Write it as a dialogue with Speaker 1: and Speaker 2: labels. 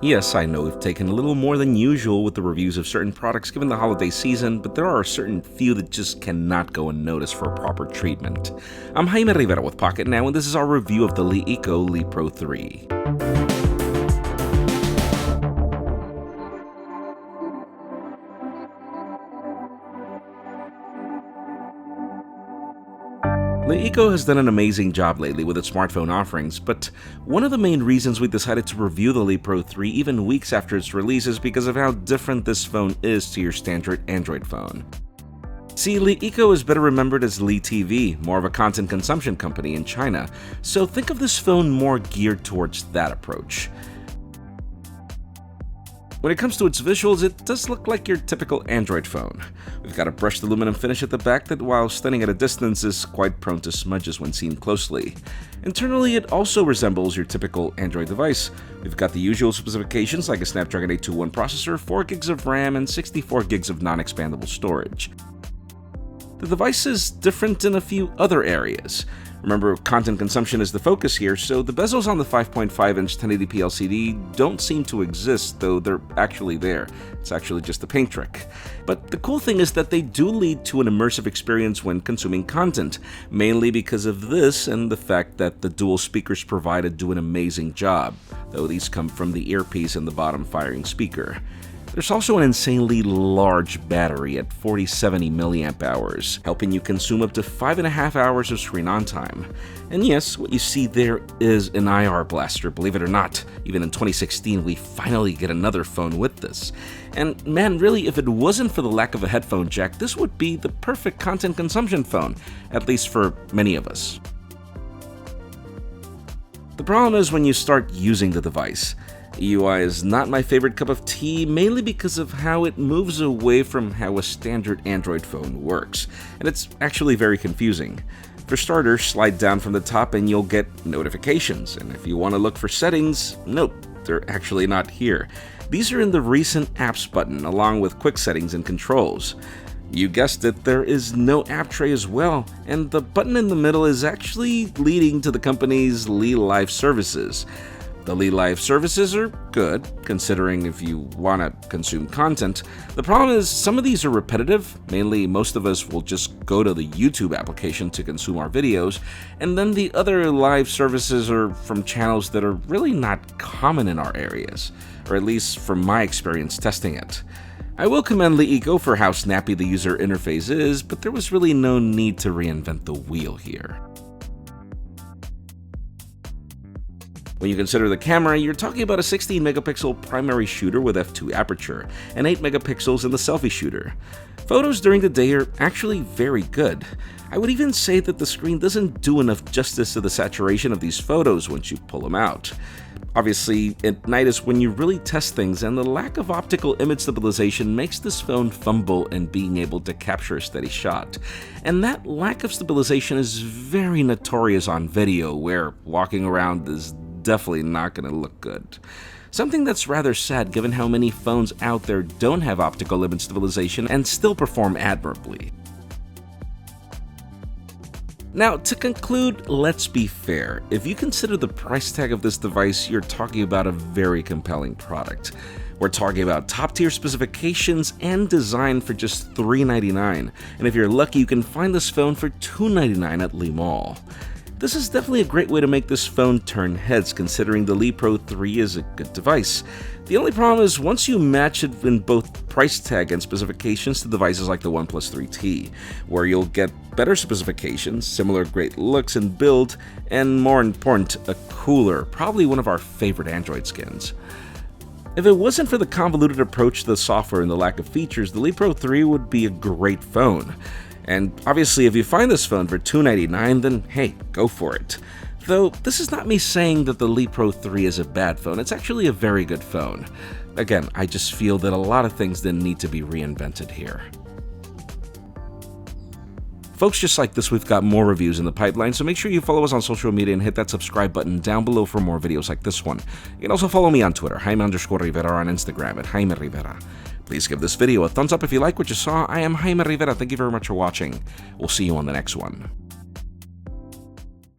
Speaker 1: Yes, I know we've taken a little more than usual with the reviews of certain products given the holiday season, but there are a certain few that just cannot go unnoticed for proper treatment. I'm Jaime Rivera with Pocketnow, and this is our review of the LeEco Le Pro 3. LeEco has done an amazing job lately with its smartphone offerings, but one of the main reasons we decided to review the Le Pro 3 even weeks after its release is because of how different this phone is to your standard Android phone. See, LeEco is better remembered as LeTV, more of a content consumption company in China, so think of this phone more geared towards that approach. When it comes to its visuals, it does look like your typical Android phone. We've got a brushed aluminum finish at the back that, while standing at a distance, is quite prone to smudges when seen closely. Internally, it also resembles your typical Android device. We've got the usual specifications like a Snapdragon 821 processor, 4 GB of RAM, and 64 GB of non-expandable storage. The device is different in a few other areas. Remember, content consumption is the focus here, so the bezels on the 5.5-inch 1080p LCD don't seem to exist, though they're actually there. It's actually just a paint trick. But the cool thing is that they do lead to an immersive experience when consuming content, mainly because of this and the fact that the dual speakers provided do an amazing job, though these come from the earpiece and the bottom firing speaker. There's also an insanely large battery at 4070 mAh, helping you consume up to 5.5 hours of screen on time. And yes, what you see there is an IR blaster, believe it or not. Even in 2016, we finally get another phone with this. And man, really, if it wasn't for the lack of a headphone jack, this would be the perfect content consumption phone, at least for many of us. The problem is when you start using the device. UI is not my favorite cup of tea, mainly because of how it moves away from how a standard Android phone works, and it's actually very confusing. For starters, slide down from the top and you'll get notifications, and if you want to look for settings, nope, they're actually not here. These are in the Recent Apps button, along with quick settings and controls. You guessed it, there is no app tray as well, and the button in the middle is actually leading to the company's LeLive services. The LeLive services are good, considering if you want to consume content. The problem is some of these are repetitive, mainly most of us will just go to the YouTube application to consume our videos, and then the other live services are from channels that are really not common in our areas, or at least from my experience testing it. I will commend LeEco for how snappy the user interface is, but there was really no need to reinvent the wheel here. When you consider the camera, you're talking about a 16-megapixel primary shooter with f2 aperture, and 8 megapixels in the selfie shooter. Photos during the day are actually very good. I would even say that the screen doesn't do enough justice to the saturation of these photos once you pull them out. Obviously, at night is when you really test things, and the lack of optical image stabilization makes this phone fumble in being able to capture a steady shot. And that lack of stabilization is very notorious on video, where walking around is definitely not going to look good. Something that's rather sad given how many phones out there don't have optical image stabilization and still perform admirably. Now, to conclude, let's be fair. If you consider the price tag of this device, you're talking about a very compelling product. We're talking about top-tier specifications and design for just $399, and if you're lucky, you can find this phone for $299 at Le Mall. This is definitely a great way to make this phone turn heads, considering the Le Pro 3 is a good device. The only problem is once you match it in both price tag and specifications to devices like the OnePlus 3T, where you'll get better specifications, similar great looks and build, and more important, a cooler, probably one of our favorite Android skins. If it wasn't for the convoluted approach to the software and the lack of features, the Le Pro 3 would be a great phone. And obviously, if you find this phone for $299, then hey, go for it. Though, this is not me saying that the Le Pro 3 is a bad phone, it's actually a very good phone. Again, I just feel that a lot of things didn't need to be reinvented here. Folks, just like this, we've got more reviews in the pipeline, so make sure you follow us on social media and hit that subscribe button down below for more videos like this one. You can also follow me on Twitter, Jaime_Rivera, on Instagram at Jaime Rivera. Please give this video a thumbs up if you like what you saw. I am Jaime Rivera. Thank you very much for watching. We'll see you on the next one.